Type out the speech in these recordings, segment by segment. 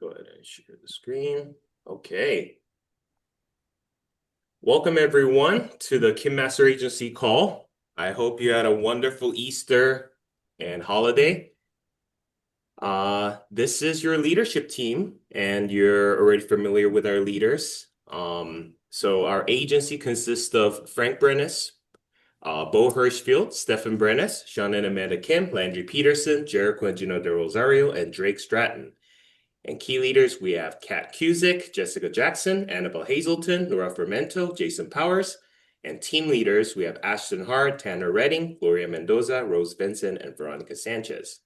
Go ahead and share the screen. Okay. Welcome everyone to the M.A.A.C Agency call. I hope you had a wonderful Easter and holiday. This is your leadership team, and you're already familiar with our leaders. So our agency consists of Frank Brennis, Bo Hirschfield, Stefan Brennis, Sean and Amanda Kim, Landry Peterson, Jericho and Gino De Rosario, and Drake Stratton. And key leaders, we have Kat Cusick, Jessica Jackson, Annabelle Hazelton, Nora Fermento, Jason Powers. And team leaders, we have Ashton Hart, Tanner Redding, Gloria Mendoza, Rose Benson, and Veronica Sanchez.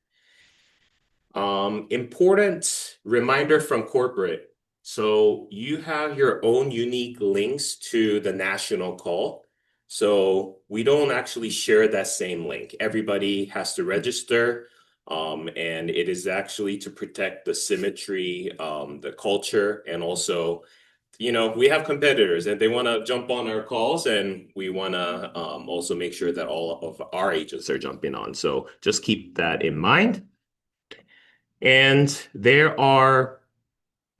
Important reminder from corporate. So you have your own unique links to the national call. So we don't actually share that same link. Everybody has to register. And it is actually to protect the symmetry, the culture, and also, we have competitors and they want to jump on our calls, and we want to also make sure that all of our agents are jumping on. So just keep that in mind. And there are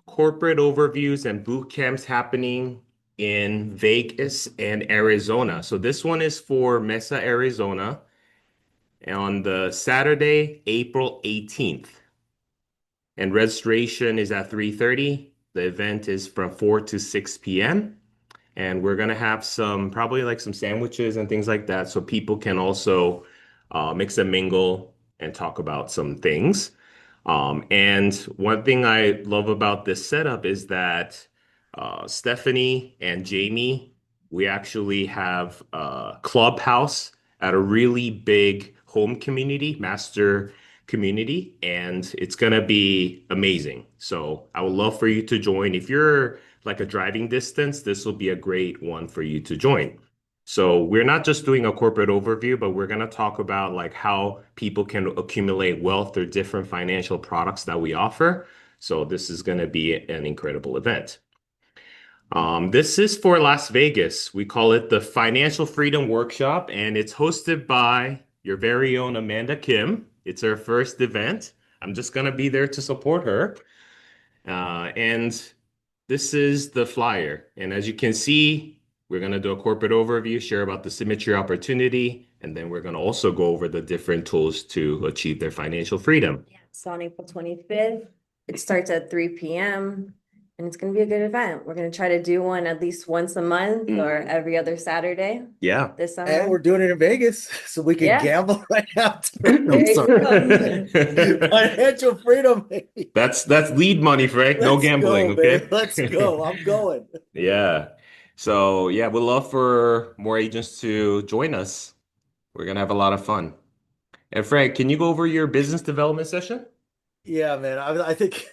corporate overviews and boot camps happening in Vegas and Arizona. So this one is for Mesa, Arizona, on the Saturday, April 18th. And registration is at 3:30. The event is from 4 to 6 p.m. And we're gonna have probably like some sandwiches and things like that, so people can also mix and mingle and talk about some things. And one thing I love about this setup is that Stephanie and Jamie, we actually have a clubhouse at a really big home community, master community, and it's gonna be amazing. So I would love for you to join. If you're like a driving distance, this will be a great one for you to join. So we're not just doing a corporate overview, but we're going to talk about like how people can accumulate wealth through different financial products that we offer. So this is going to be an incredible event. This is for Las Vegas. We call it the Financial Freedom Workshop, and it's hosted by your very own Amanda Kim. It's her first event. I'm just going to be there to support her. And this is the flyer. And as you can see, we're going to do a corporate overview, share about the symmetry opportunity, and then we're going to also go over the different tools to achieve their financial freedom. Yeah, so on April 25th, it starts at 3 p.m. and it's going to be a good event. We're going to try to do one at least once a month or every other Saturday Yeah. this summer. And we're doing it in Vegas, so we can gamble right now. There you go. Financial freedom, baby. That's lead money, Frank. No Let's gambling, go, okay? baby. Let's go. I'm going. Yeah. So yeah, we'd love for more agents to join us. We're gonna have a lot of fun. And Frank, can you go over your business development session? Yeah, man. I think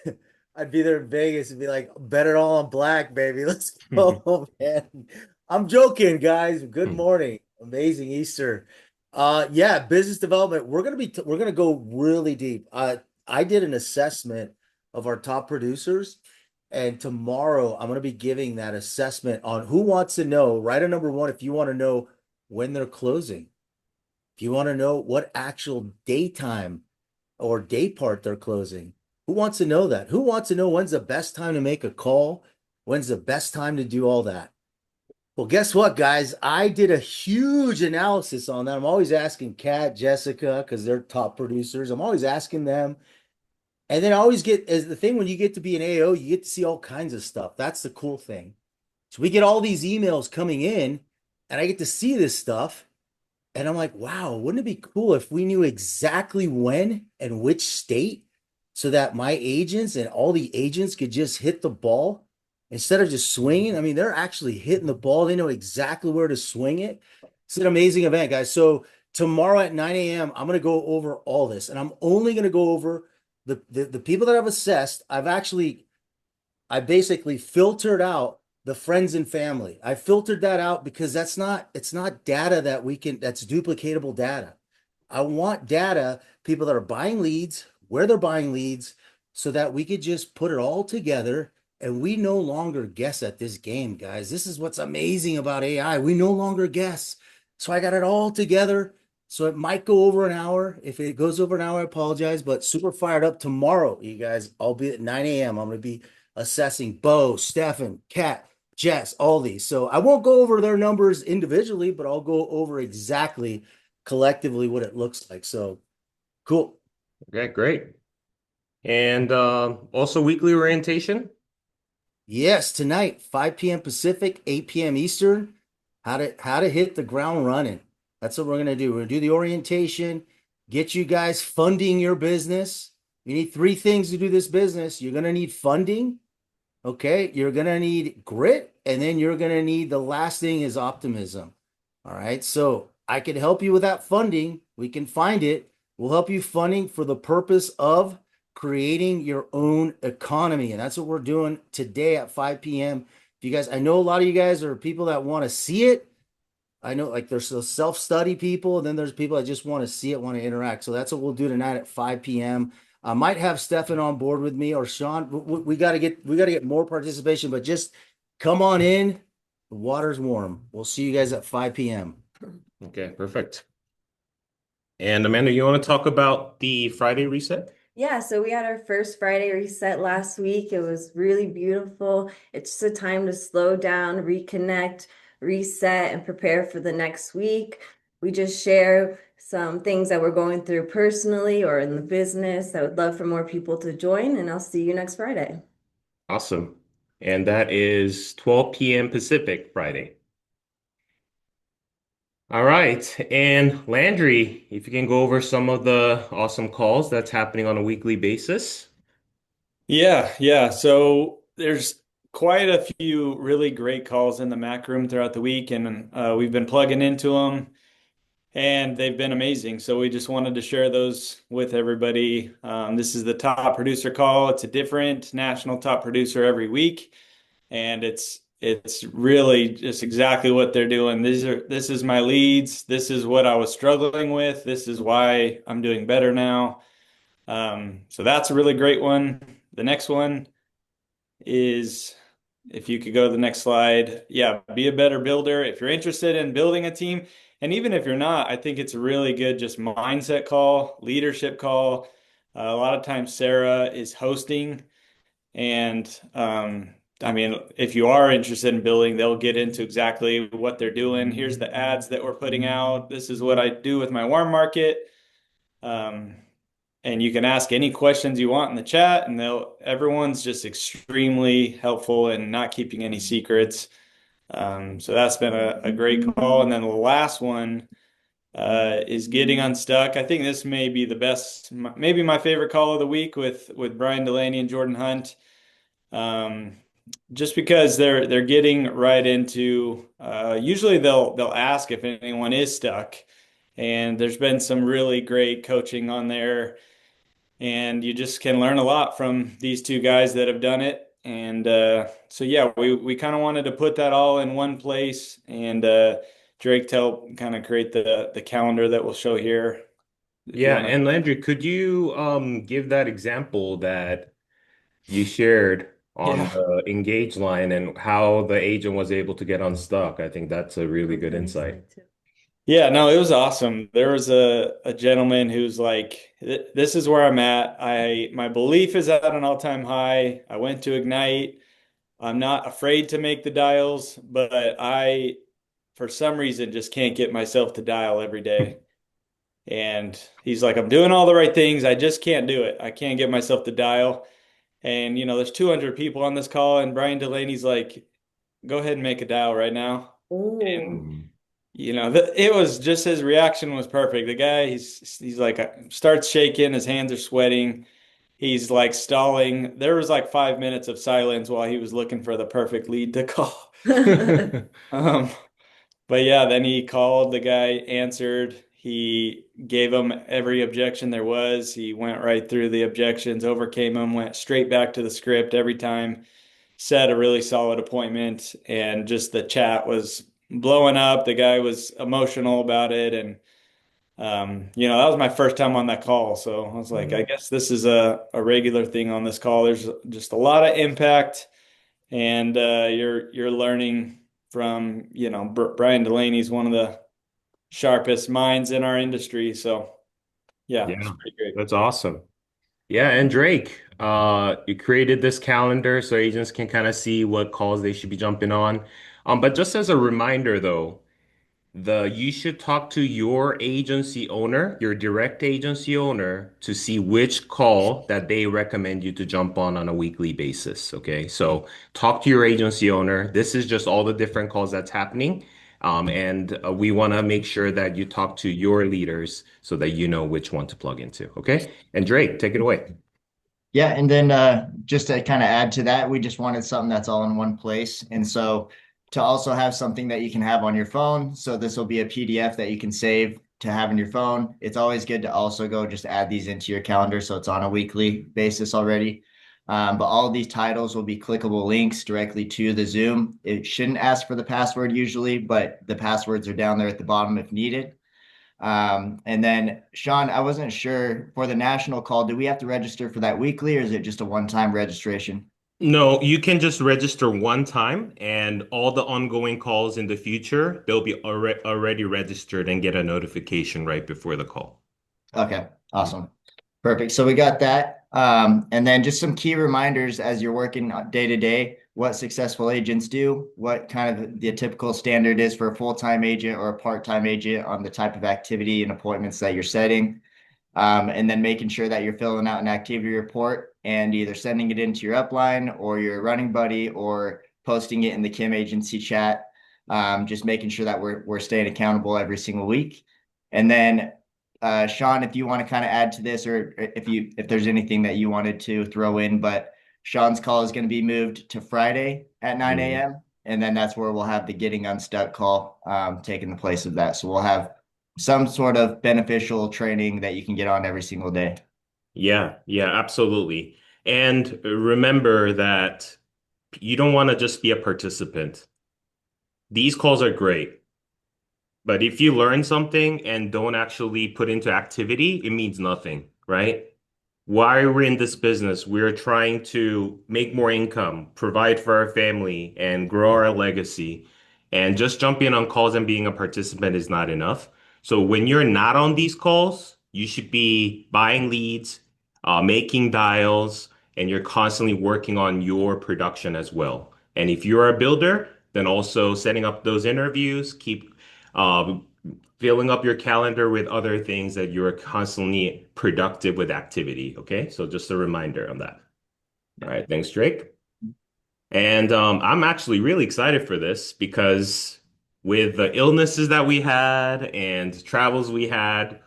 I'd be there in Vegas and be like, bet it all on black, baby. Let's go, man. I'm joking, guys. Good morning. Amazing Easter. Yeah, business development. We're gonna go really deep. I did an assessment of our top producers, and tomorrow I'm gonna be giving that assessment on who wants to know, right on number one, if you want to know when they're closing, if you want to know what actual daytime or day part they're closing. Who wants to know that? Who wants to know when's the best time to make a call? When's the best time to do all that? Well, guess what, guys? I did a huge analysis on that. I'm always asking Kat, Jessica, because they're top producers. I'm always asking them. And then I always get, as the thing, when you get to be an AO, you get to see all kinds of stuff. That's the cool thing. So we get all these emails coming in, and I get to see this stuff. And I'm like, wow, wouldn't it be cool if we knew exactly when and which state, so that my agents and all the agents could just hit the ball instead of just swinging? I mean, they're actually hitting the ball. They know exactly where to swing it. It's an amazing event, guys. So tomorrow at 9 a.m., I'm going to go over all this, and I'm only going to go over the people that I've assessed. I basically filtered out the friends and family. I filtered that out because it's not data that's duplicatable data. I want data, people that are buying leads, where they're buying leads, so that we could just put it all together, and we no longer guess at this game, guys. This is what's amazing about AI. We no longer guess. So I got it all together, So it might go over an hour. If it goes over an hour, I apologize, but super fired up tomorrow, you guys. I'll be at 9 a.m. I'm going to be assessing Bo, Stefan, Kat, Jess, all these. So I won't go over their numbers individually, but I'll go over exactly collectively what it looks like. So cool. Okay, great. And also weekly orientation. Yes, tonight, 5 p.m. Pacific, 8 p.m. Eastern. How to hit the ground running. That's what we're gonna do. We're gonna do the orientation, get you guys funding your business. You need three things to do this business. You're gonna need funding, okay? You're gonna need grit, and then you're gonna need the last thing is optimism. All right. So I can help you with that funding. We can find it. We'll help you funding for the purpose of creating your own economy. And that's what we're doing today at 5 p.m. If you guys, I know a lot of you guys are people that want to see it. I know like there's those self-study people, and then there's people that just want to see it, want to interact. So that's what we'll do tonight at 5 p.m. I might have Stefan on board with me or Sean. We got to get more participation, but just come on in. The water's warm. We'll see you guys at 5 p.m. Okay, perfect. And Amanda, you want to talk about the Friday reset? Yeah, so we had our first Friday reset last week. It was really beautiful. It's just a time to slow down, reconnect, reset, and prepare for the next week. We just share some things that we're going through personally or in the business. I would love for more people to join, and I'll see you next Friday. Awesome. And that is 12 p.m. Pacific Friday. All right. And Landry, if you can go over some of the awesome calls that's happening on a weekly basis. Yeah. So there's quite a few really great calls in the Mac room throughout the week, and we've been plugging into them, and they've been amazing. So we just wanted to share those with everybody. This is the top producer call. It's a different national top producer every week, and it's really just exactly what they're doing. This is my leads. This is what I was struggling with. This is why I'm doing better now. So that's a really great one. The next one is if you could go to the next slide. Yeah, be a better builder. If you're interested in building a team, and even if you're not, I think it's a really good just mindset call, leadership call. A lot of times Sarah is hosting, and I mean, if you are interested in building, they'll get into exactly what they're doing. Here's the ads that we're putting out. This is what I do with my warm market. Um, and you can ask any questions you want in the chat, and everyone's just extremely helpful and not keeping any secrets. So that's been a great call. And then the last one is getting unstuck. I think this may be the best, maybe my favorite call of the week with Brian Delaney and Jordan Hunt. Um, just because they're getting right into usually they'll ask if anyone is stuck. And there's been some really great coaching on there, and you just can learn a lot from these two guys that have done it. And so yeah, we kind of wanted to put that all in one place, and Drake to help kind of create the calendar that we'll show here. If you Yeah, want to. and Landry, could you give that example that you shared on Yeah. the engage line and how the agent was able to get unstuck? I think that's a really good insight. Yeah, no, it was awesome. There was a gentleman who's like, This is where I'm at. My belief is at an all-time high. I went to Ignite. I'm not afraid to make the dials, but I, for some reason, just can't get myself to dial every day." And he's like, "I'm doing all the right things. I just can't do it. I can't get myself to dial." And, there's 200 people on this call, and Brian Delaney's like, "Go ahead and make a dial right now." Oh. And, Mhm. it was just his reaction was perfect. The guy, he's like, starts shaking, his hands are sweating. He's like stalling. There was like 5 minutes of silence while he was looking for the perfect lead to call. Um, but yeah, then he called, the guy answered. He gave him every objection there was. He went right through the objections, overcame them, went straight back to the script every time, set a really solid appointment, and just the chat was blowing up. The guy was emotional about it. And, that was my first time on that call. So I was like, I guess this is a regular thing on this call. There's just a lot of impact, and you're learning from Brian Delaney's one of the sharpest minds in our industry. So yeah, it's Yeah, pretty great. that's awesome. Yeah, and Drake, you created this calendar so agents can kind of see what calls they should be jumping on. But just as a reminder though, you should talk to your agency owner, your direct agency owner, to see which call that they recommend you to jump on a weekly basis. Okay, so talk to your agency owner. This is just all the different calls that's happening. And we want to make sure that you talk to your leaders so that you know which one to plug into. Okay, and Drake, take it away. Yeah, and then just to kind of add to that, we just wanted something that's all in one place. And so to also have something that you can have on your phone. So this will be a PDF that you can save to have on your phone. It's always good to also go just add these into your calendar so it's on a weekly basis already. But all of these titles will be clickable links directly to the Zoom. It shouldn't ask for the password usually, but the passwords are down there at the bottom if needed. And then Sean, I wasn't sure for the national call, do we have to register for that weekly or is it just a one-time registration? No, you can just register one time, and all the ongoing calls in the future, they'll be already registered and get a notification right before the call. Okay, awesome. Perfect. So we got that. And then just some key reminders as you're working day to day, what successful agents do, what kind of the typical standard is for a full-time agent or a part-time agent on the type of activity and appointments that you're setting. And then making sure that you're filling out an activity report and either sending it into your upline or your running buddy or posting it in the Kim agency chat. Just making sure that we're staying accountable every single week. And then Sean, if you want to kind of add to this, or if there's anything that you wanted to throw in, but Sean's call is going to be moved to Friday at 9 Mhm. a.m. And then that's where we'll have the getting unstuck call taking the place of that. So we'll have some sort of beneficial training that you can get on every single day. Yeah, yeah, absolutely. And remember that you don't want to just be a participant. These calls are great, but if you learn something and don't actually put into activity, it means nothing, right? Why we're in this business, we're trying to make more income, provide for our family, and grow our legacy. And just jumping on calls and being a participant is not enough. So when you're not on these calls, you should be buying leads, making dials, and you're constantly working on your production as well. And if you're a builder, then also setting up those interviews, keep um, filling up your calendar with other things that you're constantly productive with activity. Okay. So just a reminder on that. All Yeah. right. Thanks, Drake. And I'm actually really excited for this because with the illnesses that we had and travels we had,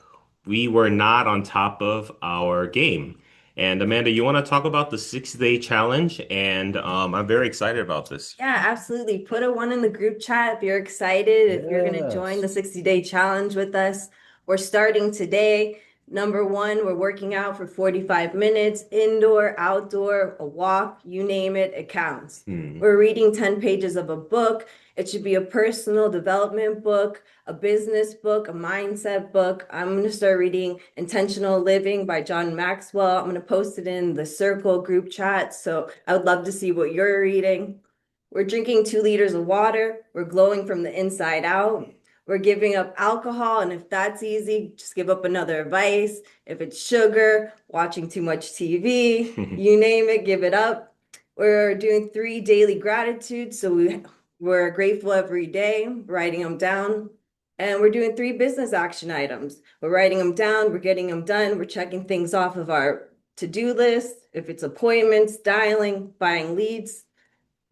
we were not on top of our game. And Amanda, you want to talk about the 6-day challenge? And I'm very excited about this. Yeah, absolutely. Put a one in the group chat if you're excited, if you're going to join Yes. the 60-day challenge with us. We're starting today. Number one, we're working out for 45 minutes, indoor, outdoor, a walk, you name it, it counts. Hmm. We're reading 10 pages of a book. It should be a personal development book, a business book, a mindset book. I'm going to start reading Intentional Living by John Maxwell. I'm going to post it in the Circle group chat. So I would love to see what you're reading. We're drinking 2 liters of water. We're glowing from the inside out. We're giving up alcohol. And if that's easy, just give up another vice. If it's sugar, watching too much TV, you name it, give it up. We're doing 3 daily gratitudes. So we're grateful every day, writing them down. And we're doing 3 business action items. We're writing them down, we're getting them done, we're checking things off of our to-do list. If it's appointments, dialing, buying leads,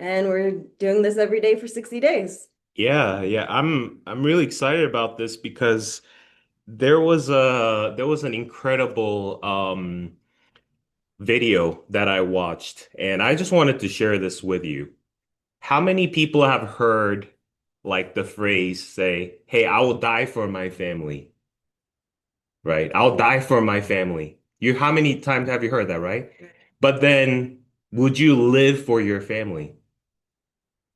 and we're doing this every day for 60 days. Yeah, yeah. I'm really excited about this because there was an incredible video that I watched, and I just wanted to share this with you. How many people have heard like the phrase say, "Hey, I will die for my family," right? I'll die for my family. How many times have you heard that, right? But then would you live for your family?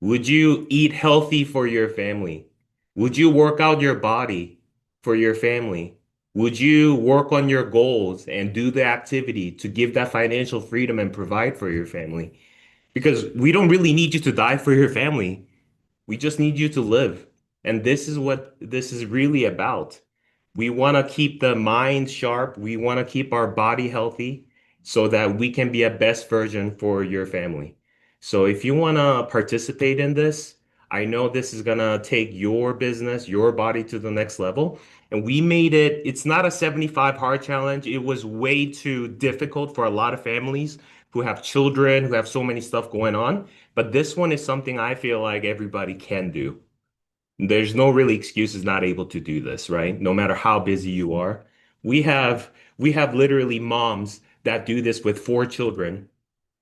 Would you eat healthy for your family? Would you work out your body for your family? Would you work on your goals and do the activity to give that financial freedom and provide for your family? Because we don't really need you to die for your family. We just need you to live. And this is what this is really about. We want to keep the mind sharp. We want to keep our body healthy so that we can be a best version for your family. So if you want to participate in this, I know this is going to take your business, your body to the next level. And we made it, it's not a 75 hard challenge. It was way too difficult for a lot of families who have children, who have so many stuff going on. But this one is something I feel like everybody can do. There's no really excuses not able to do this, right? No matter how busy you are. We have literally moms that do this with 4 children,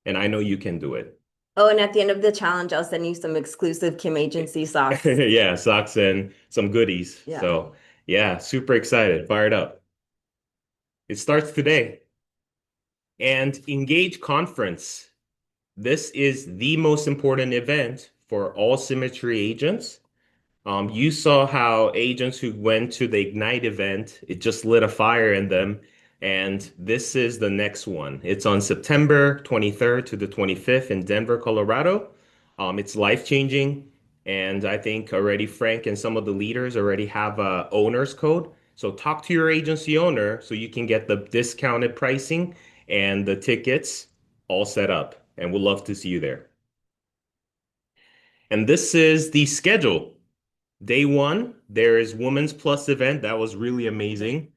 and I know you can do it. Oh, and at the end of the challenge, I'll send you some exclusive Kim Agency socks. Yeah, socks and some goodies. Yeah. So, yeah, super excited, fired up. It starts today. And Engage Conference. This is the most important event for all Symmetry agents. You saw how agents who went to the Ignite event, it just lit a fire in them. And this is the next one. It's on September 23rd to the 25th in Denver, Colorado. It's life-changing. And I think already Frank and some of the leaders already have a owner's code. So talk to your agency owner so you can get the discounted pricing and the tickets all set up. And we'll love to see you there. And this is the schedule. Day one, there is Women's Plus event. That was really amazing.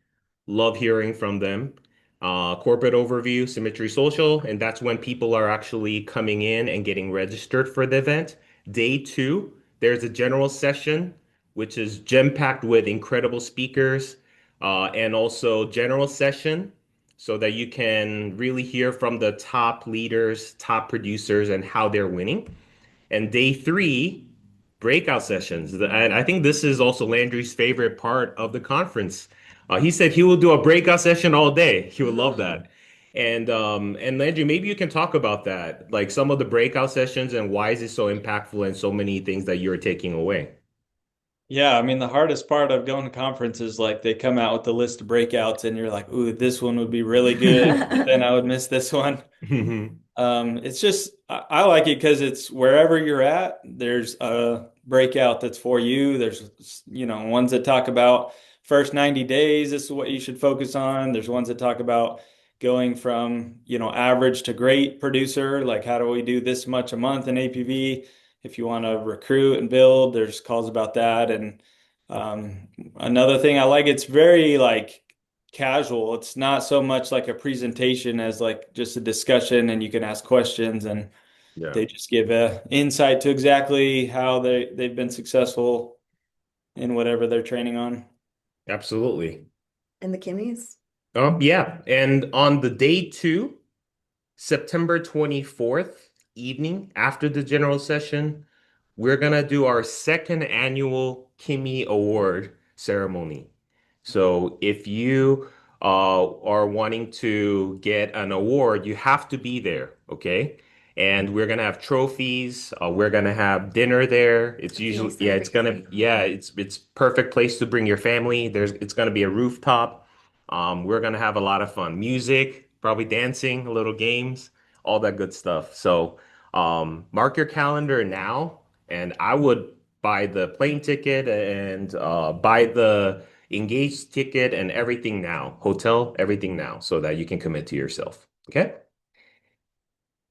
Love hearing from them. Corporate overview, Symmetry Social, and that's when people are actually coming in and getting registered for the event. Day two, there's a general session, which is gem-packed with incredible speakers, and also general session so that you can really hear from the top leaders, top producers, and how they're winning. And day three, breakout sessions. And I think this is also Landry's favorite part of the conference. He said he will do a breakout session all day. He would love that. And Landry, maybe you can talk about that, like some of the breakout sessions and why is it so impactful and so many things that you're taking away. Yeah, I mean the hardest part of going to conferences, like they come out with the list of breakouts and you're like, ooh, this one would be really good, but then I would miss this one. It's just I like it because it's wherever you're at, there's a breakout that's for you. There's, ones that talk about first 90 days, this is what you should focus on. There's ones that talk about going from, average to great producer, like how do we do this much a month in APV? If you want to recruit and build, there's calls about that. And another thing I like, it's very like casual. It's not so much like a presentation as like just a discussion and you can ask questions and Yeah, they just give a insight to exactly how they've been successful in whatever they're training on. absolutely. And the Kimmies. Yeah. And on the day two, September 24th evening after the general session, we're gonna do our second annual Kimmy Award ceremony. So if you are wanting to get an award, you have to be there, okay? And we're gonna have trophies. We're gonna have dinner there. It's Being usually, so yeah, crazy. it's perfect place to bring your family. It's gonna be a rooftop. We're gonna have a lot of fun, music, probably dancing, little games, all that good stuff. So mark your calendar now, and I would buy the plane ticket and buy the engaged ticket and everything now, hotel, everything now, so that you can commit to yourself. Okay.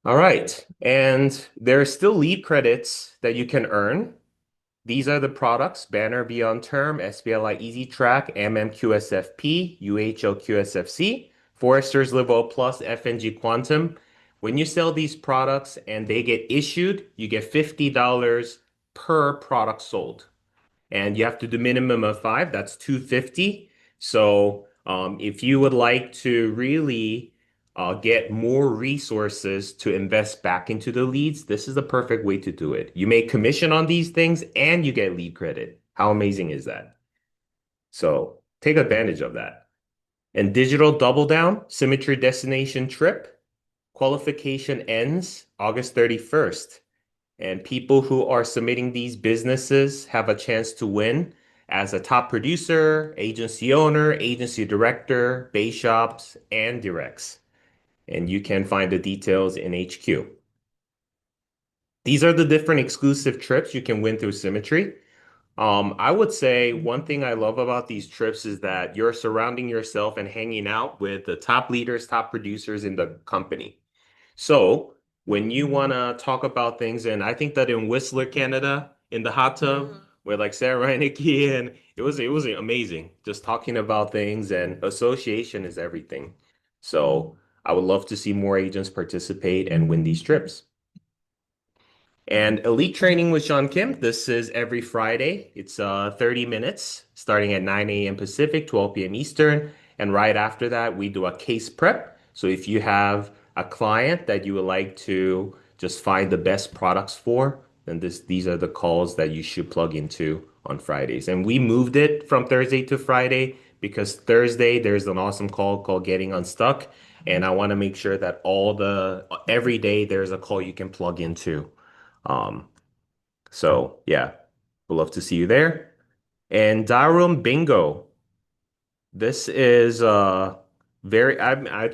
All right. And there are still lead credits that you can earn. These are the products: Banner Beyond Term, SPLI Easy Track, MMQSFP, UHLQSFC, Foresters Live Well Plus, FNG Quantum. When you sell these products and they get issued, you get $50 per product sold, and you have to do minimum of five. That's 250. So if you would like to really get more resources to invest back into the leads, this is the perfect way to do it. You make commission on these things and you get lead credit. How amazing is that? So take advantage of that. And digital double down, Symmetry Destination Trip, qualification ends August 31st. And people who are submitting these businesses have a chance to win as a top producer, agency owner, agency director, base shops, and directs. And you can find the details in HQ. These are the different exclusive trips you can win through Symmetry. I would say one thing I love about these trips is that you're surrounding yourself and hanging out with the top leaders, top producers in the company. So when you want to talk about things, and I think that in Whistler, Canada, in the hot tub with like Sarah Reinecke, and it was amazing just talking about things, and association is everything. So I would love to see more agents participate and win these trips. And Elite Training with Sean Kim. This is every Friday. It's 30 minutes starting at 9 a.m. Pacific, 12 p.m. Eastern. And right after that, we do a case prep. So if you have a client that you would like to just find the best products for, then these are the calls that you should plug into on Fridays. And we moved it from Thursday to Friday because Thursday there's an awesome call called Getting Unstuck. And I want to make sure that every day there's a call you can plug into. Um, so yeah, we'd love to see you there. And Darum Bingo. This is I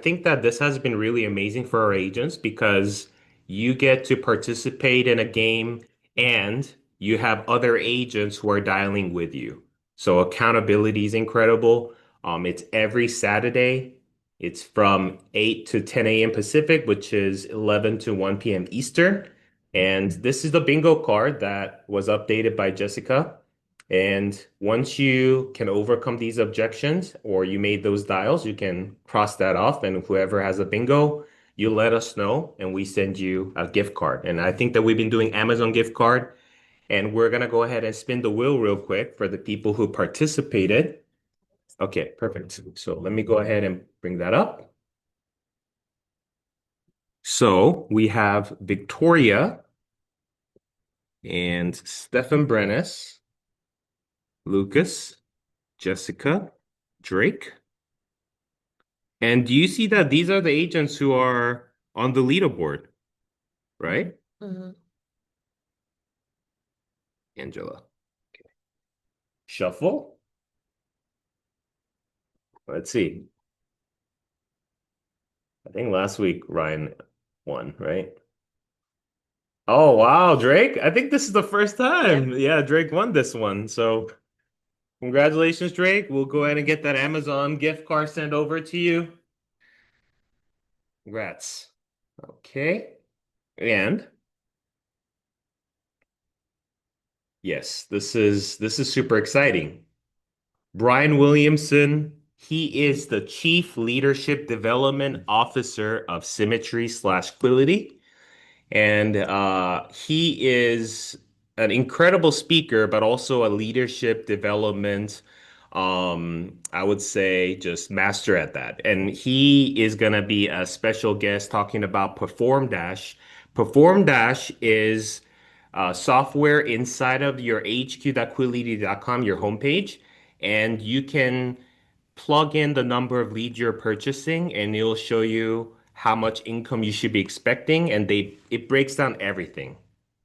think that this has been really amazing for our agents because you get to participate in a game and you have other agents who are dialing with you. So accountability is incredible. It's every Saturday. It's from 8 to 10 a.m. Pacific, which is 11 to 1 p.m. Eastern. And this is the bingo card that was updated by Jessica. And once you can overcome these objections or you made those dials, you can cross that off. And whoever has a bingo, you let us know and we send you a gift card. And I think that we've been doing Amazon gift card and we're going to go ahead and spin the wheel real quick for the people who participated. Okay, perfect. So let me go ahead and bring that up. So we have Victoria and Stefan Brennis, Lucas, Jessica, Drake. And do you see that these are the agents who are on the leaderboard, right? Mhm. Angela. Okay. Shuffle. Let's see. I think last week Ryan won, right? Oh, wow, Drake. I think this is the first time. Yeah, Drake won this one. So congratulations, Drake. We'll go ahead and get that Amazon gift card sent over to you. Congrats. Okay. And yes, this is super exciting. Brian Williamson, he is the Chief Leadership Development Officer of Symmetry/Quility. And he is an incredible speaker, but also a leadership development, I would say, just master at that. And he is going to be a special guest talking about Perform Dash. Perform Dash is software inside of your hq.quility.com, your homepage, and you can plug in the number of leads you're purchasing and it'll show you how much income you should be expecting and it breaks down everything.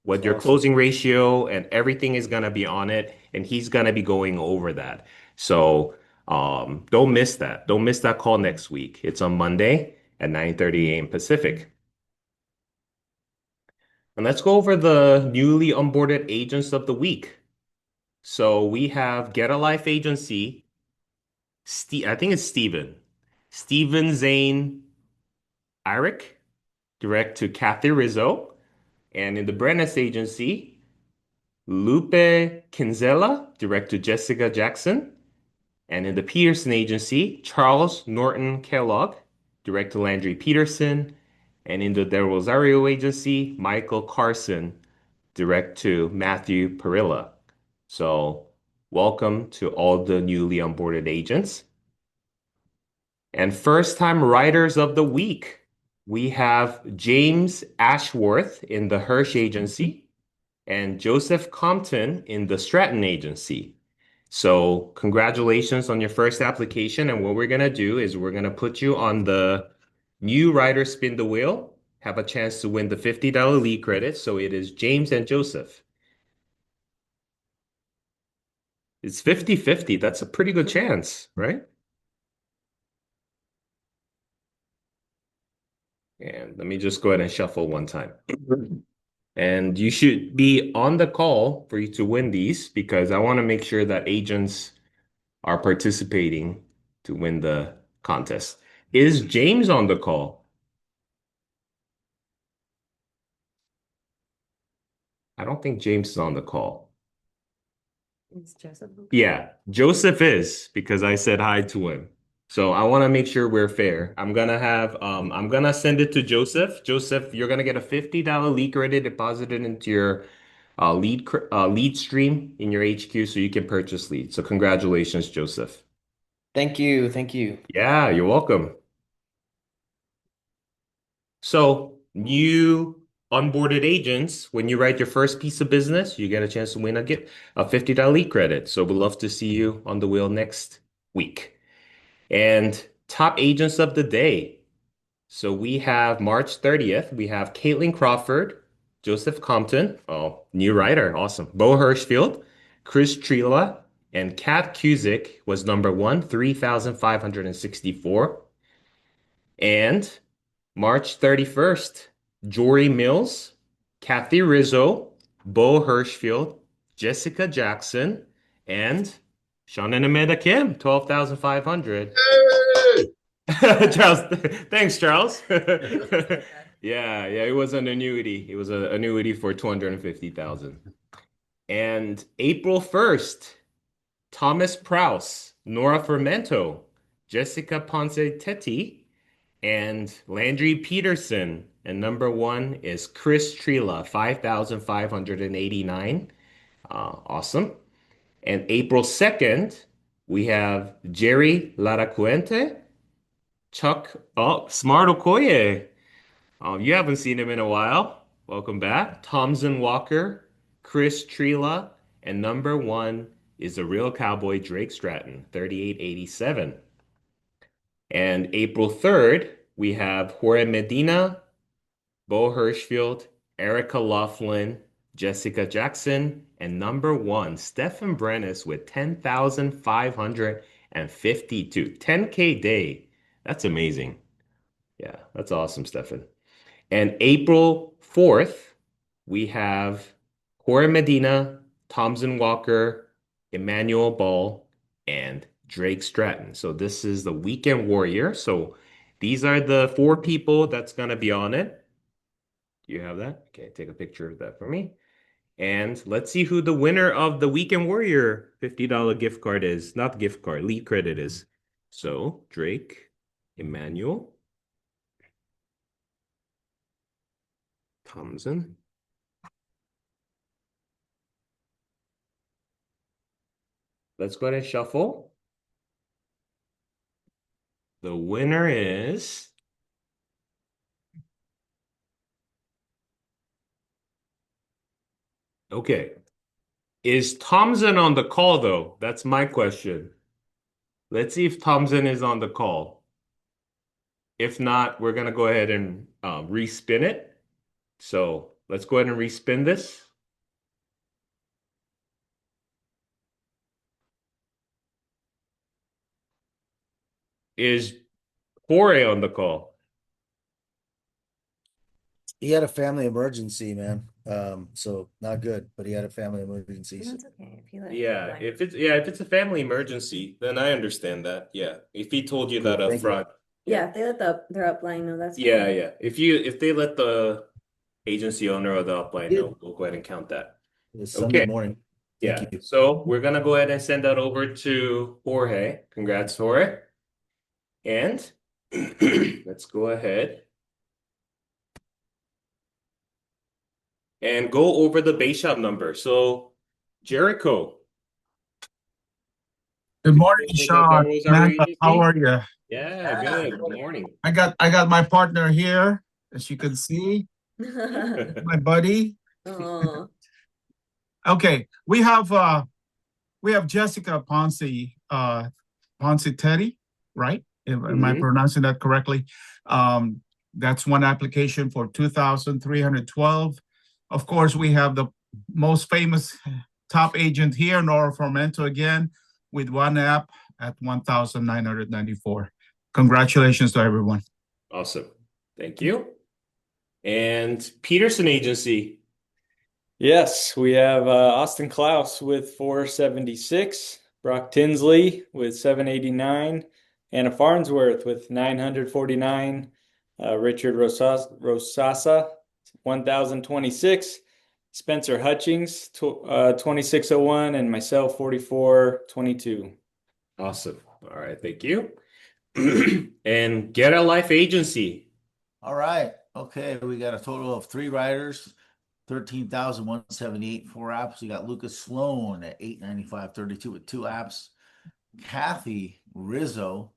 What It's your awesome. closing ratio and everything is going to be on it and he's going to be going over that. So don't miss that. Don't miss that call next week. It's on Monday at 9:30 a.m. Pacific. And let's go over the newly onboarded agents of the week. So we have Get a Life Agency. I think it's Steven. Steven Zane Irick, direct to Kathy Rizzo. And in the Brennis Agency, Lupe Kinsella, direct to Jessica Jackson. And in the Peterson Agency, Charles Norton Kellogg, direct to Landry Peterson. And in the Del Rosario Agency, Michael Carson, direct to Matthew Perilla. So, welcome to all the newly onboarded agents. And first time writers of the week, we have James Ashworth in the Hirsch Agency and Joseph Compton in the Stratton Agency. So, congratulations on your first application. And what we're going to do is we're going to put you on the new writer spin the wheel, have a chance to win the $50 lead credit. So, it is James and Joseph. It's 50-50. That's a pretty good chance, right? And let me just go ahead and shuffle one time. And you should be on the call for you to win these because I want to make sure that agents are participating to win the contest. Is James on the call? I don't think James is on the call. Is Joseph okay? Yeah, Joseph is because I said hi to him. So I want to make sure we're fair. I'm gonna send it to Joseph. Joseph, you're gonna get a $50 lead credit deposited into your lead stream in your HQ so you can purchase leads. So congratulations, Joseph. Thank you. Thank you. Yeah, you're welcome. So you onboarded agents. When you write your first piece of business, you get a chance to win a $50 lead credit. So we'd love to see you on the wheel next week. And top agents of the day. So we have March 30th, we have Caitlin Crawford, Joseph Compton, oh, new writer, awesome. Bo Hirschfield, Chris Trila, and Kat Cusick was number one, 3,564. And March 31st, Jory Mills, Kathy Rizzo, Bo Hirschfield, Jessica Jackson, and Sean and Amanda Kim, 12,500. Charles, thanks, Charles. Yeah, it was an annuity. It was an annuity for 250,000. And April 1st, Thomas Prouse, Nora Fermento, Jessica Ponce Tetti, and Landry Peterson. And number one is Chris Trila, 5,589. Awesome. And April 2nd, we have Jerry Laracuente, Smart Okoye. You haven't seen him in a while. Welcome back. Thompson Walker, Chris Trila, and number one is the real cowboy Drake Stratton, 3887. And April 3rd, we have Jorge Medina, Bo Hirschfield, Erica Laughlin, Jessica Jackson, and number one, Stefan Brennis with 10,552. 10K day. That's amazing. Yeah, that's awesome, Stefan. And April 4th, we have Jorge Medina, Thompson Walker, Emmanuel Ball, and Drake Stratton. So this is the Weekend Warrior. So these are the four people that's going to be on it. Do you have that? Okay, take a picture of that for me. And let's see who the winner of the Weekend Warrior $50 gift card is. Not gift card, lead credit is. So Drake, Emmanuel, Thompson. Let's go ahead and shuffle. The winner is okay. Is Thompson on the call though? That's my question. Let's see if Thompson is on the call. If not, we're gonna go ahead and respin it. So let's go ahead and respin this. Is Jorge on the call? He had a family emergency, man. So not good, but he had a family emergency. That's okay. If you let Yeah, if it's a family emergency, then I understand that. Yeah, if he told you that Cool, up thank you. front. Yeah, if they let their upline know, that's Yeah, fine. yeah. If they let the agency owner or the upline know, we'll go ahead and count that. It's Okay. Sunday morning. Thank Yeah. you. So we're gonna go ahead and send that over to Jorge. Congrats, Jorge. And let's go ahead and go over the base shop number. So Jericho, Good did you morning, go over the Sean. Belrose Harbor Amanda, how Agency? are you? Yeah, good. Good morning. I got my partner here, as you can see, my buddy. Oh, Okay, we have Jessica Ponce Teddy, right? Am I Mhm. pronouncing that correctly? That's one application for 2,312. Of course, we have the most famous top agent here, Nora Formento again, with one app at 1,994. Congratulations to everyone. Awesome. Thank you. And Peterson Agency. Yes, we have Austin Klaus with 476, Brock Tinsley with 789, Anna Farnsworth with 949, Richard Rosasa 1026, Spencer Hutchings 2601, and myself 4422. Awesome. All right, thank you. And Get a Life Agency. All right. Okay. We got a total of 3 riders, 13,178, 4 apps. We got Lucas Sloan at 895.32 with 2 apps. Kathy Rizzo,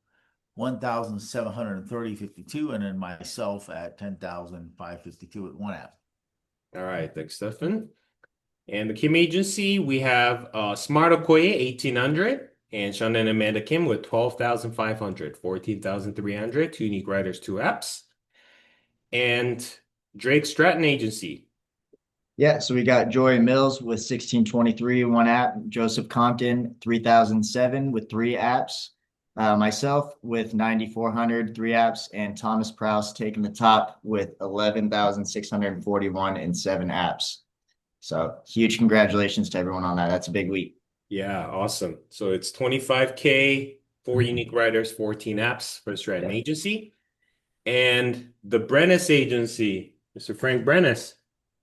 1,730.52, and then myself at 10,552 with 1 app. All right, thanks, Stefan. And the Kim Agency, we have Smart Okoye, 1,800, and Shannon and Amanda Kim with 12,500, 14,300, 2 unique writers, 2 apps. And Drake Stratton Agency. Yeah, so we got Joy Mills with 1623, 1 app, Joseph Compton, 3007 with 3 apps, myself with 9,400, 3 apps, and Thomas Prouse taking the top with 11,641 and 7 apps. So huge congratulations to everyone on that. That's a big week. Yeah, awesome. So it's 25K, 4 unique writers, 14 apps for the Stratton Agency. And the Brennis Agency, Mr. Frank Brennis.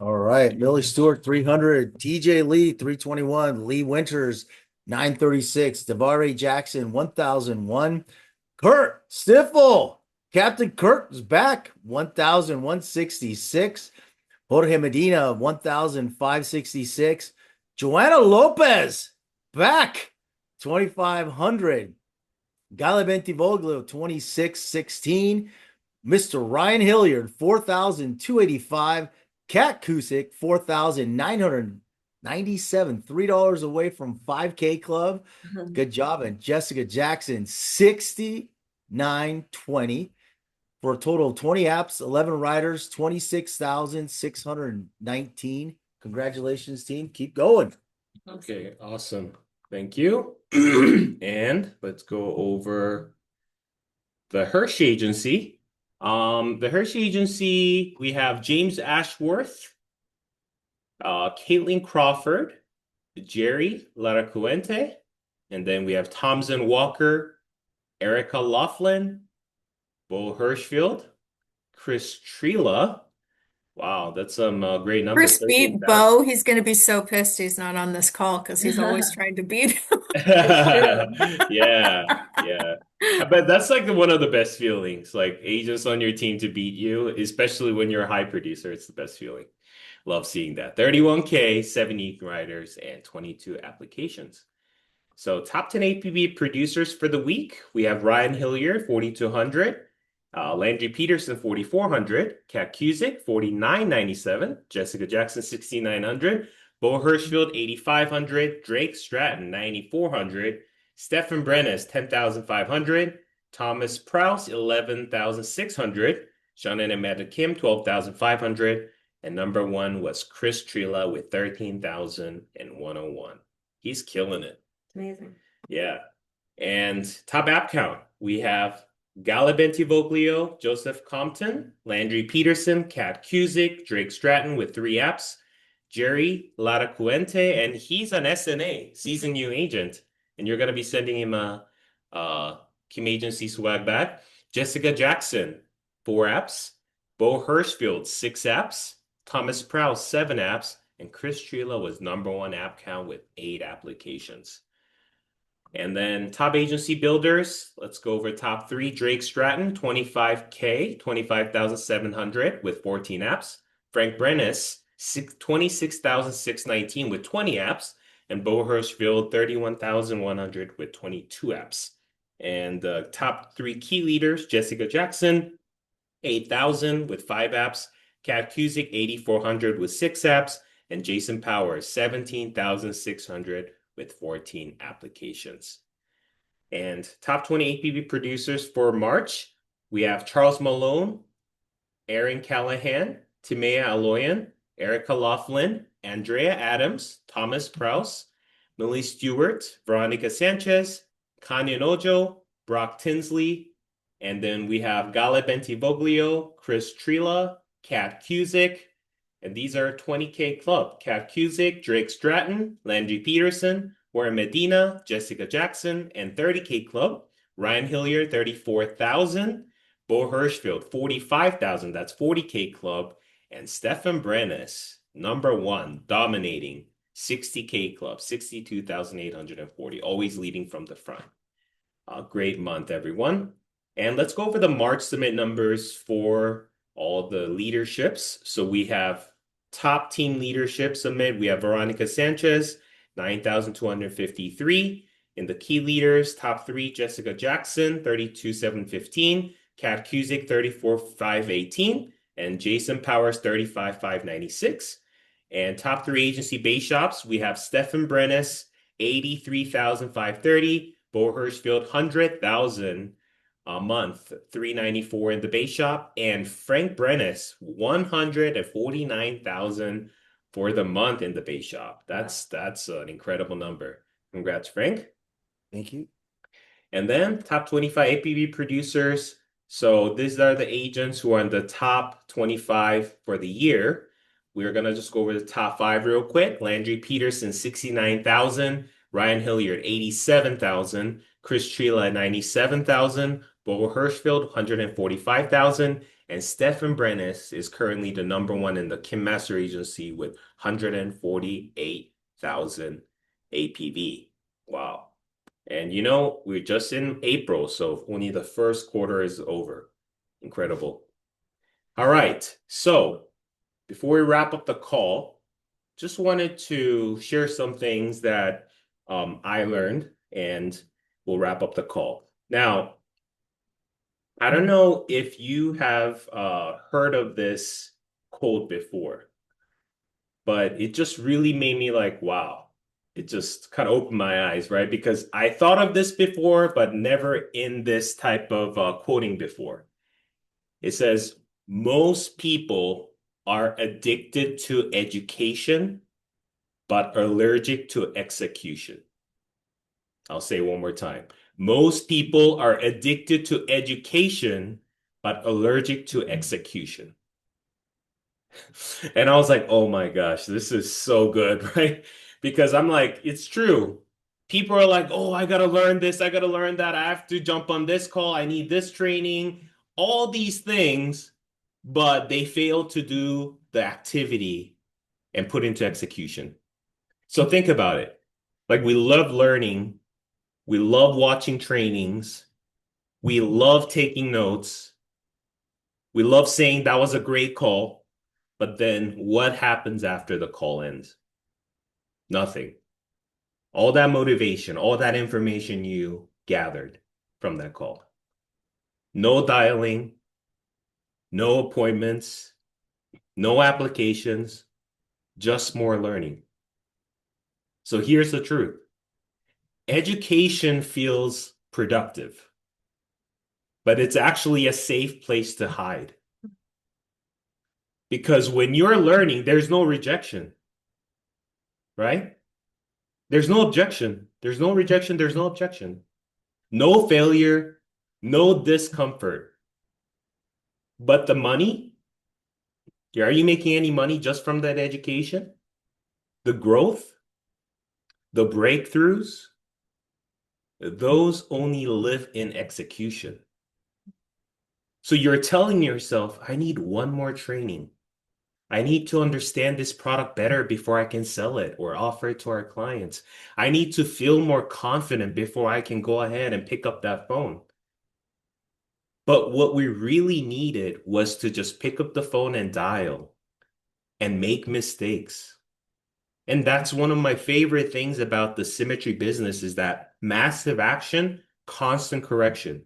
All right. Billy Stewart, 300. TJ Lee, 321. Lee Winters, 936. Devare Jackson, 1001. Kurt Stiffle. Captain Kurt is back, 1,166. Jorge Medina, 1,566. Joanna Lopez, back, 2,500. Gale Bentivoglio, 2,616. Mr. Ryan Hilliard, 4,285. Kat Kusick, 4,997, $3 away from 5K Club. Good job. And Jessica Jackson, 6,920 for a total of 20 apps, 11 riders, 26,619. Congratulations, team. Keep going. Okay, awesome. Thank you. And let's go over the Hershey Agency. The Hershey Agency, we have James Ashworth, Caitlin Crawford, Jerry Laracuente, and then we have Thompson Walker, Erica Laughlin, Bo Hirschfield, Chris Trela. Wow, that's some great numbers. Chris beat 13,000. Bo. He's going to be so pissed he's not on this call because he's always trying to beat him. Yeah, yeah. But that's like one of the best feelings, like agents on your team to beat you, especially when you're a high producer. It's the best feeling. Love seeing that. 31K, 70 writers, and 22 applications. So top 10 APB producers for the week. We have Ryan Hilliard, 4,200. Landry Peterson, 4,400. Kat Cusick, 4,997. Jessica Jackson, 6,900. Bo Hirschfield, 8,500. Drake Stratton, 9,400. Stefan Brennis, 10,500. Thomas Prouse, 11,600. Shannon and Amanda Kim, 12,500. And number 1 was Chris Trela with 13,101. He's killing it. Amazing. Yeah. And top app count, we have Gala Bentivoglio, Joseph Compton, Landry Peterson, Kat Cusick, Drake Stratton with 3 apps, Jerry Laracuente, and he's an SNA, season new agent, and you're going to be sending him a Kim Agency swag bag. Jessica Jackson, 4 apps, Bo Hirschfield, 6 apps, Thomas Prouse, 7 apps, and Chris Trela was number 1 app count with 8 applications. And then top agency builders, let's go over top 3. Drake Stratton, 25K, 25,700 with 14 apps. Frank Brennis, 26,619 with 20 apps. And Bo Hirschfield, 31,100 with 22 apps. And the top 3 key leaders, Jessica Jackson, 8,000 with 5 apps. Kat Cusick, 8,400 with 6 apps. And Jason Powers, 17,600 with 14 applications. And top 20 APB producers for March, we have Charles Malone, Aaron Callahan, Timea Aloyan, Erica Laughlin, Andrea Adams, Thomas Prouse, Millie Stewart, Veronica Sanchez, Kanye Ojo, Brock Tinsley, and then we have Gale Bentivoglio, Chris Trela, Kat Cusick, And these are 20K club. Kat Cusick, Drake Stratton, Landry Peterson, Warren Medina, Jessica Jackson, and 30K club. Ryan Hilliard, 34,000. Bo Hirschfield, 45,000. That's 40K club. And Stefan Brennes, number one, dominating 60K club, 62,840, always leading from the front. Great month, everyone. And let's go over the March submit numbers for all the leaderships. So we have top team leadership submit. We have Veronica Sanchez, 9,253. In the key leaders, top three, Jessica Jackson, 32,715. Kat Cusick, 34,518. And Jason Powers, 35,596. And top three agency base shops, we have Stefan Brennes, 83,530. Bo Hirschfield, 100,000 a month, 394 in the base shop. And Frank Brennes, 149,000 for the month in the base shop. That's an incredible number. Congrats, Frank. Thank you. And then top 25 APV producers. So these are the agents who are in the top 25 for the year. We're going to just go over the top five real quick. Landry Peterson, 69,000. Ryan Hilliard, 87,000. Chris Trela, 97,000. Bo Hirschfield, 145,000. And Stefan Brennes is currently the number one in the Kim Master Agency with 148,000 APV. Wow. And we're just in April, so only the first quarter is over. Incredible. All right. So before we wrap up the call, just wanted to share some things that I learned, and we'll wrap up the call. Now, I don't know if you have heard of this quote before, but it just really made me like, wow. It just kind of opened my eyes, right? Because I thought of this before, but never in this type of quoting before. It says, most people are addicted to education, but allergic to execution. I'll say it one more time. Most people are addicted to education, but allergic to execution. And I was like, oh my gosh, this is so good, right? Because I'm like, it's true. People are like, oh, I got to learn this. I got to learn that. I have to jump on this call. I need this training, all these things, but they fail to do the activity and put into execution. So think about it. Like, we love learning. We love watching trainings. We love taking notes. We love saying that was a great call. But then what happens after the call ends? Nothing. All that motivation, all that information you gathered from that call. No dialing, no appointments, no applications, just more learning. So here's the truth. Education feels productive, but it's actually a safe place to hide. Because when you're learning, there's no rejection, right? There's no objection. There's no rejection. There's no objection. No failure, no discomfort. But the money, are you making any money just from that education? The growth, the breakthroughs, those only live in execution. So you're telling yourself, I need one more training. I need to understand this product better before I can sell it or offer it to our clients. I need to feel more confident before I can go ahead and pick up that phone. But what we really needed was to just pick up the phone and dial and make mistakes. And that's one of my favorite things about the Symmetry business is that massive action, constant correction,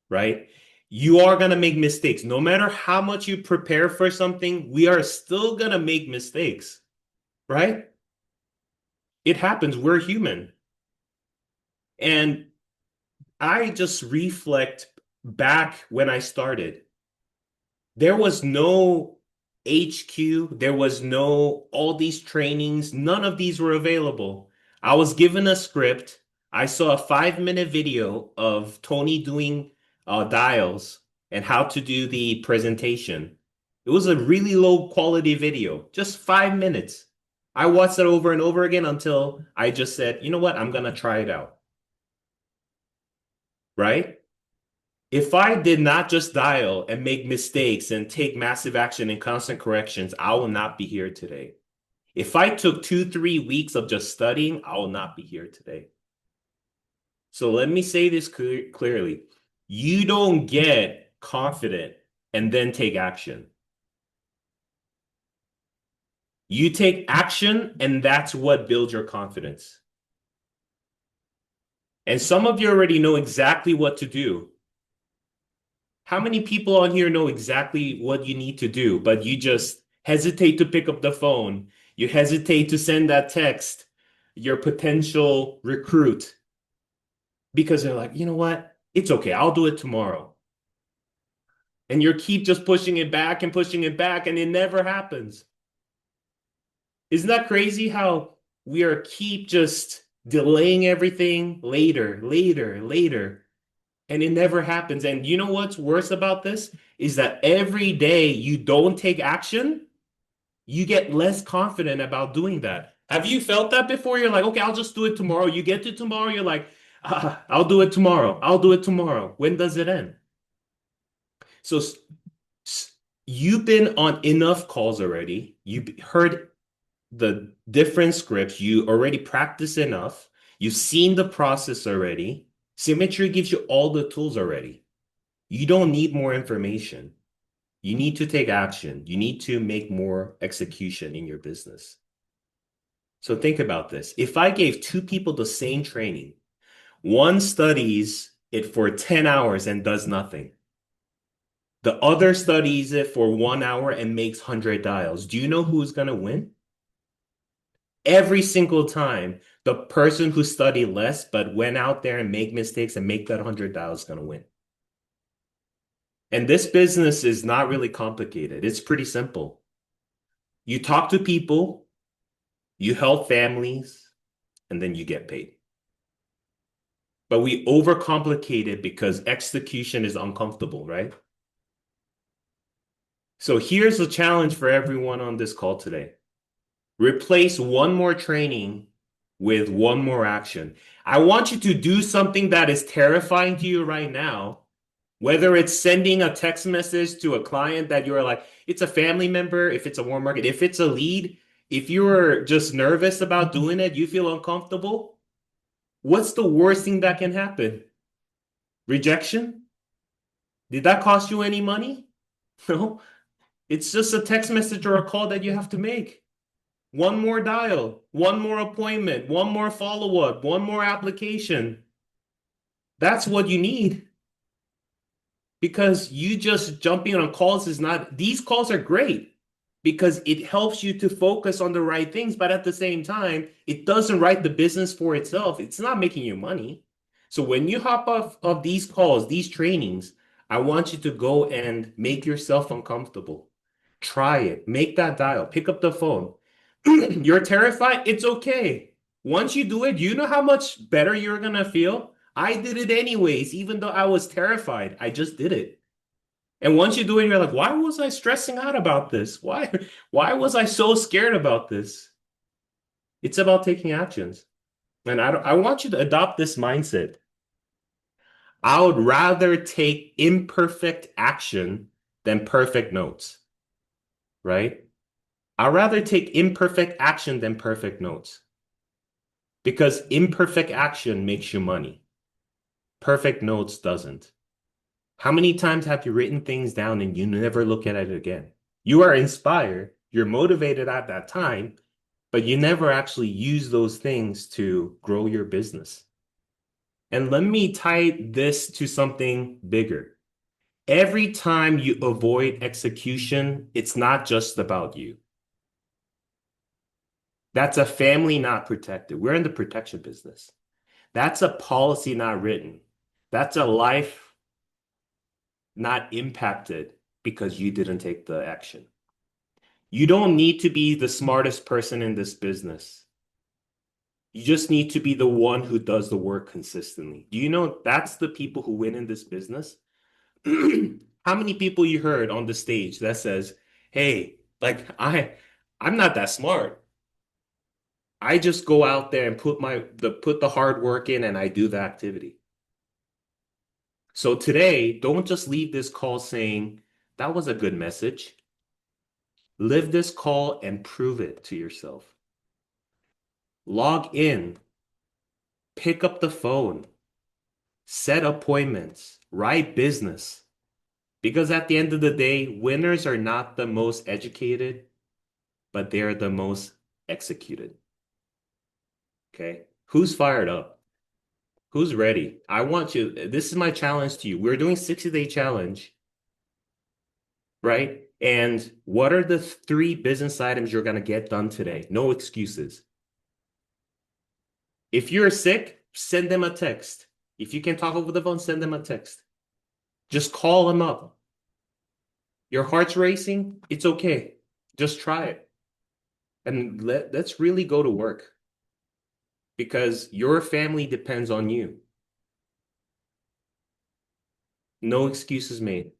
right? You are going to make mistakes. No matter how much you prepare for something, we are still going to make mistakes, right? It happens. We're human. And I just reflect back when I started. There was no HQ. There was no all these trainings. None of these were available. I was given a script. I saw a 5-minute video of Tony doing dials and how to do the presentation. It was a really low quality video, just 5 minutes. I watched it over and over again until I just said, you know what? I'm gonna try it out. Right? If I did not just dial and make mistakes and take massive action and constant corrections, I will not be here today. If I took 2, 3 weeks of just studying, I will not be here today. So let me say this clearly. You don't get confident and then take action. You take action, and that's what builds your confidence. And some of you already know exactly what to do. How many people on here know exactly what you need to do, but you just hesitate to pick up the phone? You hesitate to send that text, your potential recruit, because they're like, you know what? It's okay. I'll do it tomorrow. And you keep just pushing it back and pushing it back, and it never happens. Isn't that crazy how we are keep just delaying everything later, later, later, and it never happens? And you know what's worse about this is that every day you don't take action, you get less confident about doing that. Have you felt that before? You're like, okay, I'll just do it tomorrow. You get to tomorrow, you're like, I'll do it tomorrow. I'll do it tomorrow. When does it end? So you've been on enough calls already. You've heard the different scripts. You already practice enough. You've seen the process already. Symmetry gives you all the tools already. You don't need more information. You need to take action. You need to make more execution in your business. So think about this. If I gave two people the same training, one studies it for 10 hours and does nothing. The other studies it for 1 hour and makes 100 dials. Do you know who's going to win? Every single time, the person who studied less but went out there and make mistakes and make that 100 dials is going to win. And this business is not really complicated. It's pretty simple. You talk to people, you help families, and then you get paid. But we overcomplicate it because execution is uncomfortable, right? So here's the challenge for everyone on this call today. Replace one more training with one more action. I want you to do something that is terrifying to you right now, whether it's sending a text message to a client that you're like, it's a family member, if it's a warm market, if it's a lead, if you're just nervous about doing it, you feel uncomfortable, what's the worst thing that can happen? Rejection? Did that cost you any money? No. It's just a text message or a call that you have to make. One more dial, one more appointment, one more follow-up, one more application. That's what you need. Because you just jumping on calls is not, these calls are great because it helps you to focus on the right things, but at the same time, it doesn't write the business for itself. It's not making you money. So when you hop off of these calls, these trainings, I want you to go and make yourself uncomfortable. Try it. Make that dial. Pick up the phone. You're terrified? It's okay. Once you do it, you know how much better you're going to feel? I did it anyways, even though I was terrified. I just did it. And once you do it, you're like, why was I stressing out about this? Why was I so scared about this? It's about taking actions. And I want you to adopt this mindset. I would rather take imperfect action than perfect notes, right? I'd rather take imperfect action than perfect notes because imperfect action makes you money. Perfect notes doesn't. How many times have you written things down and you never look at it again? You are inspired, you're motivated at that time, but you never actually use those things to grow your business. And let me tie this to something bigger. Every time you avoid execution, it's not just about you. That's a family not protected. We're in the protection business. That's a policy not written. That's a life not impacted because you didn't take the action. You don't need to be the smartest person in this business. You just need to be the one who does the work consistently. Do you know that's the people who win in this business? How many people you heard on the stage that says, Hey, like I'm not that smart. I just go out there and put the hard work in and I do the activity. So today, don't just leave this call saying that was a good message. Live this call and prove it to yourself. Log in, pick up the phone, set appointments, write business. Because at the end of the day, winners are not the most educated, but they're the most executed. Okay? Who's fired up? Who's ready? I want you, this is my challenge to you. We're doing 60-day challenge, right? And what are the 3 business items you're going to get done today? No excuses. If you're sick, send them a text. If you can talk over the phone, send them a text. Just call them up. Your heart's racing, it's okay. Just try it. And let's really go to work because your family depends on you. No excuses made.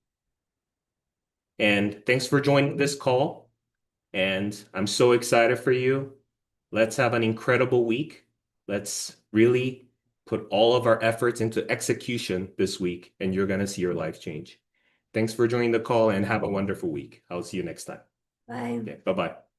And thanks for joining this call. And I'm so excited for you. Let's have an incredible week. Let's really put all of our efforts into execution this week, and you're going to see your life change. Thanks for joining the call and have a wonderful week. I'll see you next time. Bye. Okay, bye-bye.